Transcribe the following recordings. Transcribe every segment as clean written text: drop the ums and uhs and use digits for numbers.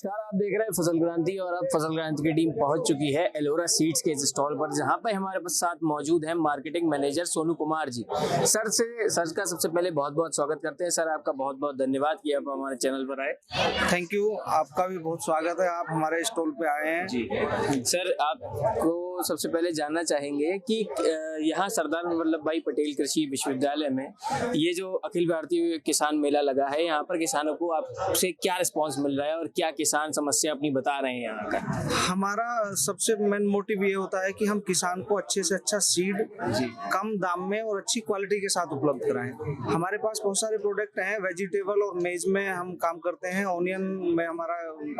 नमस्कार, आप देख रहे हैं फसल क्रांति और अब फसल क्रांति की टीम पहुंच चुकी है एलोरा सीड्स के इस स्टॉल पर, जहां पे हमारे पास साथ मौजूद है marketing manager Sonu Kumar ji. Sir का सबसे पहले बहुत बहुत स्वागत करते हैं। सर, आपका बहुत बहुत धन्यवाद कि आप हमारे चैनल पर आए। थैंक यू, आपका भी बहुत स्वागत है, आप हमारे स्टॉल पे आए हैं। जी सर, आपको सबसे पहले जानना चाहेंगे कि यहाँ सरदार वल्लभ भाई पटेल कृषि विश्वविद्यालय में ये जो अखिल भारतीय किसान मेला लगा है, यहाँ पर किसानों को आपसे क्या रिस्पांस मिल रहा है और क्या किसान समस्या अपनी बता रहे हैं यहाँ का? हमारा सबसे मेन मोटिव ये होता है कि हम किसान को अच्छे से अच्छा सीड कम दाम में और अच्छी क्वालिटी के साथ उपलब्ध कराएं। हमारे पास बहुत सारे प्रोडक्ट हैं, वेजिटेबल और मेज में हम काम करते हैं, ऑनियन में हमारा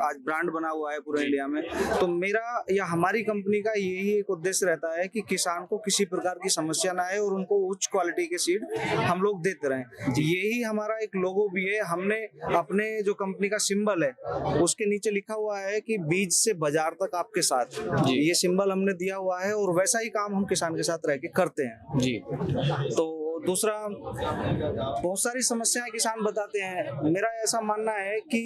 आज ब्रांड बना हुआ है पूरे इंडिया में। तो मेरा या हमारी कंपनी का यही एक उद्देश्य रहता है कि किसान को किसी प्रकार की समस्या ना आए और उनको उच्च क्वालिटी के सीड हम लोग देते रहें। यही हमारा एक लोगो भी है। हमने अपने जो कंपनी का सिंबल है उसके नीचे लिखा हुआ है कि बीज से बाजार तक आपके साथ। ये सिंबल हमने दिया हुआ है और वैसा ही काम हम किसान के साथ रह के करते हैं जी। तो दूसरा, बहुत सारी समस्याएं किसान बताते हैं। मेरा ऐसा मानना है कि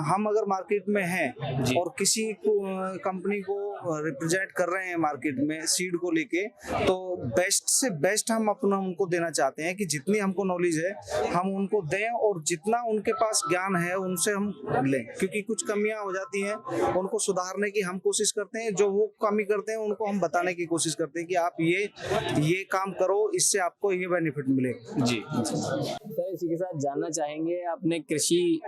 हम अगर मार्केट में हैं और किसी कंपनी को रिप्रेजेंट कर रहे हैं मार्केट में सीड को लेके, तो बेस्ट से बेस्ट हम अपना उनको देना चाहते हैं कि जितनी हमको नॉलेज है हम उनको दें और जितना उनके पास ज्ञान है उनसे हम लें, क्योंकि कुछ कमियां हो जाती हैं उनको सुधारने की हम कोशिश करते हैं। जो वो कमी करते हैं उनको हम बताने की कोशिश करते हैं कि आप ये काम करो, इससे आपको ये बेनिफिट मिले। जी सर, इसी के साथ जानना चाहेंगे, आपने कृषि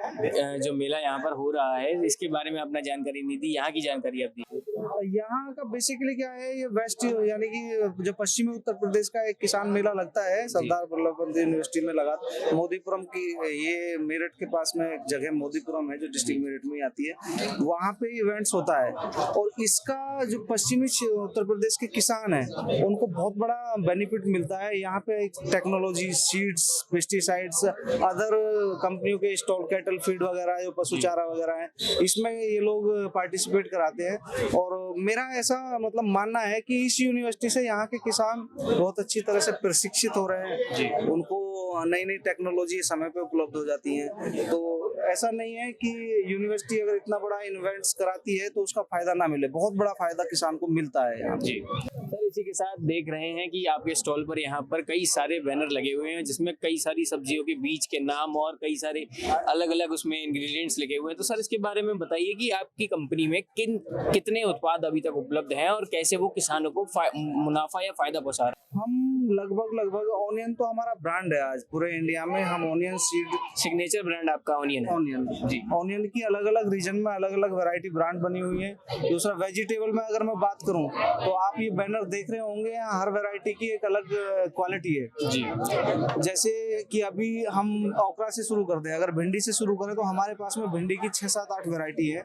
जो मेला यहाँ पर हो रहा है इसके बारे में अपना जानकारी नहीं दी, यहाँ की जानकारी आप दी। यहाँ का बेसिकली क्या है, ये वेस्ट यानी कि जो पश्चिमी उत्तर प्रदेश का एक किसान मेला लगता है सरदार वल्लभ पंत यूनिवर्सिटी में लगा। मोदीपुरम की ये मेरठ के पास में एक जगह मोदीपुरम है जो डिस्ट्रिक्ट मेरठ में आती है, वहाँ पे इवेंट्स होता है। और इसका जो पश्चिमी उत्तर प्रदेश के किसान है उनको बहुत बड़ा बेनिफिट मिलता है। यहाँ पे टेक्नोलॉजी, सीड्स, पेस्टिसाइड्स, अदर कंपनियों के स्टॉल, कैटल फीड वगैरह जो पशु चारा वगैरह है, इसमें ये लोग पार्टिसिपेट कराते हैं। और मेरा ऐसा मतलब मानना है कि इस यूनिवर्सिटी से यहाँ के किसान बहुत अच्छी तरह से प्रशिक्षित हो रहे हैं, उनको नई नई टेक्नोलॉजी समय पे उपलब्ध हो जाती है। तो ऐसा नहीं है कि यूनिवर्सिटी अगर इतना बड़ा इवेंट्स कराती है तो उसका फायदा ना मिले, बहुत बड़ा फायदा किसान को मिलता है यहाँ। जी सर, इसी के साथ देख रहे हैं कि आपके स्टॉल पर यहाँ पर कई सारे बैनर लगे हुए हैं जिसमें कई सारी सब्जियों के बीज के नाम और कई सारे अलग अलग उसमें इंग्रेडिएंट्स लिखे हुए हैं। तो सर, इसके बारे में बताइए कि आपकी कंपनी में कितने उत्पाद अभी तक उपलब्ध हैं और कैसे वो किसानों को मुनाफा या फायदा पहुंचा रहे हैं? हम लगभग ऑनियन तो हमारा ब्रांड है आज पूरे इंडिया में। हम ऑनियन सीड, सिग्नेचर ब्रांड आपका ऑनियन है? ऑनियन की अलग अलग रीजन में अलग अलग वैरायटी ब्रांड बनी हुई है। दूसरा, वेजिटेबल में अगर मैं बात करूं तो आप ये बैनर देख रहे होंगे, हर वैरायटी की एक अलग क्वालिटी है जी। जैसे कि अभी हम ओकरा से शुरू करते हैं, अगर भिंडी से शुरू करें तो हमारे पास में भिंडी की 6, 7, 8 वैरायटी है।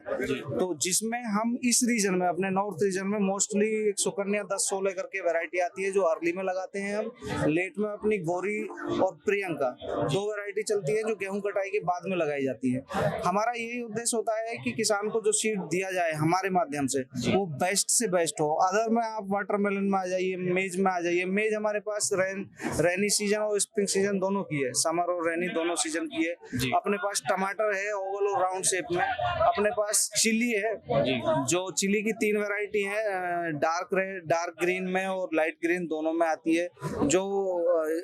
तो जिसमें हम इस रीजन में, अपने नॉर्थ रीजन में मोस्टली सुकन्या 10-16 करके वैरायटी आती है जो अर्ली में लगाते हैं हम। लेट में अपनी गौरी और प्रियंका 2 वैरायटी चलती है जो गेहूं कटाई के बाद में लगाई जाती है। हमारा यही उद्देश्य होता है कि किसान को जो सीड दिया जाए हमारे माध्यम से वो बेस्ट से बेस्ट हो। अदर में आप वाटरमेलन में आ जाइए, मेज में आ जाइए। मेज हमारे पास रेनी सीजन और स्प्रिंग सीजन दोनों की है, समर और रेनी दोनों सीजन की है। अपने पास टमाटर है ओवल और राउंड शेप में। अपने पास चिली है जो चिली की 3 वैरायटी है, डार्क ग्रीन में और लाइट ग्रीन दोनों में आती है, जो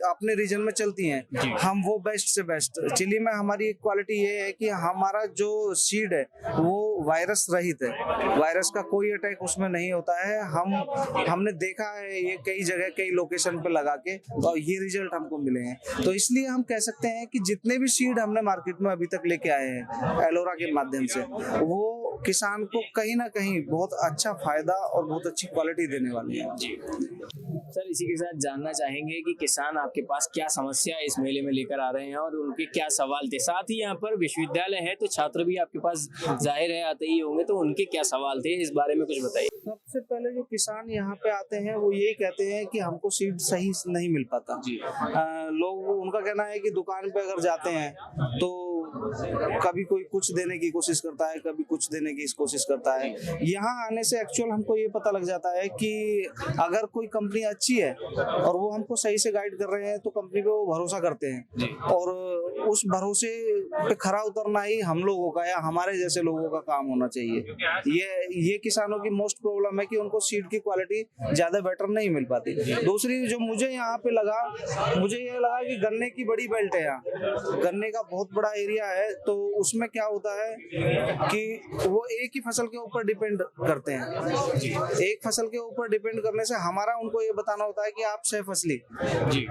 अपने रीजन में चलती हैं। हम वो बेस्ट से बेस्ट। चिली में हमारी एक क्वालिटी ये है कि हमारा जो सीड है वो वायरस रहित है, वायरस का कोई अटैक उसमें नहीं होता है। हमने देखा है ये कई जगह कई लोकेशन पे लगा के, और ये रिजल्ट हमको मिले हैं। तो इसलिए हम कह सकते हैं कि जितने भी सीड हमने मार्केट में अभी तक लेके आए हैं एलोरा के माध्यम से, वो किसान को कहीं ना कहीं बहुत अच्छा फायदा और बहुत अच्छी क्वालिटी देने वाली है जी। सर, इसी के साथ जानना चाहेंगे कि किसान आपके पास क्या समस्या इस मेले में लेकर आ रहे हैं और उनके क्या सवाल थे। साथ ही यहाँ पर विश्वविद्यालय है तो छात्र भी आपके पास जाहिर है आते ही होंगे, तो उनके क्या सवाल थे, इस बारे में कुछ बताइए। सबसे पहले जो किसान यहाँ पे आते हैं वो यही कहते हैं कि हमको सीड सही नहीं मिल पाता जी। लोग, उनका कहना है कि दुकान पे अगर जाते हैं तो कभी कोई कुछ देने की कोशिश करता है, कभी कुछ देने की कोशिश करता है। यहाँ आने से एक्चुअल हमको ये पता लग जाता है कि अगर कोई कंपनी अच्छी है और वो हमको सही से गाइड कर रहे हैं तो कंपनी पे वो भरोसा करते हैं, और उस भरोसे पे खरा उतरना ही हम लोगों का या हमारे जैसे लोगों का काम होना चाहिए। ये किसानों की मोस्ट प्रॉब्लम है कि उनको सीड की क्वालिटी ज्यादा बेटर नहीं मिल पाती। दूसरी जो मुझे यहाँ पे लगा, मुझे ये लगा कि गन्ने की बड़ी बेल्ट है, यहाँ गन्ने का बहुत बड़ा एरिया है, तो उसमें क्या होता है कि वो एक ही फसल के ऊपर डिपेंड करते हैं। एक फसल के ऊपर डिपेंड करने से हमारा उनको ये बताना होता है कि आप सहफसली,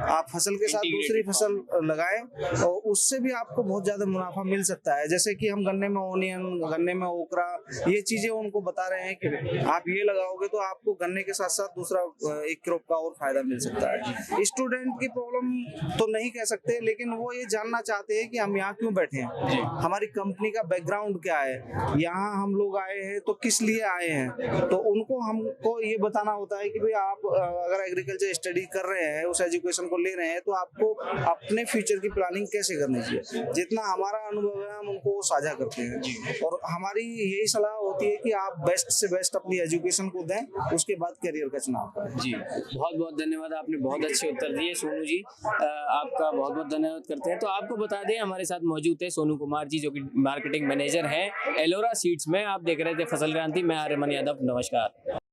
आप फसल के साथ दूसरी फसल लगाएं और उससे भी आपको बहुत ज्यादा मुनाफा मिल सकता है। जैसे कि हम गन्ने में ओनियन, गन्ने में ओकरा, ये चीजें उनको बता रहे हैं कि आप ये लगाओगे तो आपको गन्ने के साथ साथ दूसरा एक क्रॉप का और फायदा मिल सकता है। स्टूडेंट की प्रॉब्लम तो नहीं कह सकते, लेकिन वो ये जानना चाहते हैं कि हम यहाँ क्यों बैठे हैं, हमारी कंपनी का बैकग्राउंड क्या है, यहाँ हम लोग आए हैं तो किस लिए आए हैं। तो उनको हमको ये बताना होता है कि भाई आप अगर एग्रीकल्चर स्टडी कर रहे हैं, उस एजुकेशन को ले रहे हैं, तो आपको अपने फ्यूचर की प्लानिंग कैसे करनी चाहिए। जितना हमारा अनुभव है हम उनको साझा करते हैं, और हमारी यही सलाह होती है कि आप बेस्ट से बेस्ट अपनी एजुकेशन को दें, उसके बाद करियर का चुनाव करें। जी, बहुत बहुत धन्यवाद, आपने बहुत अच्छे उत्तर दिए सोनू जी। आपका बहुत बहुत धन्यवाद करते हैं। तो आपको बता दें हमारे साथ मौजूद थे सोनू कुमार जी, जो कि मार्केटिंग मैनेजर हैं एलोरा सीड्स में। आप देख रहे थे फसल क्रांति, मैं आर्यमन यादव, नमस्कार।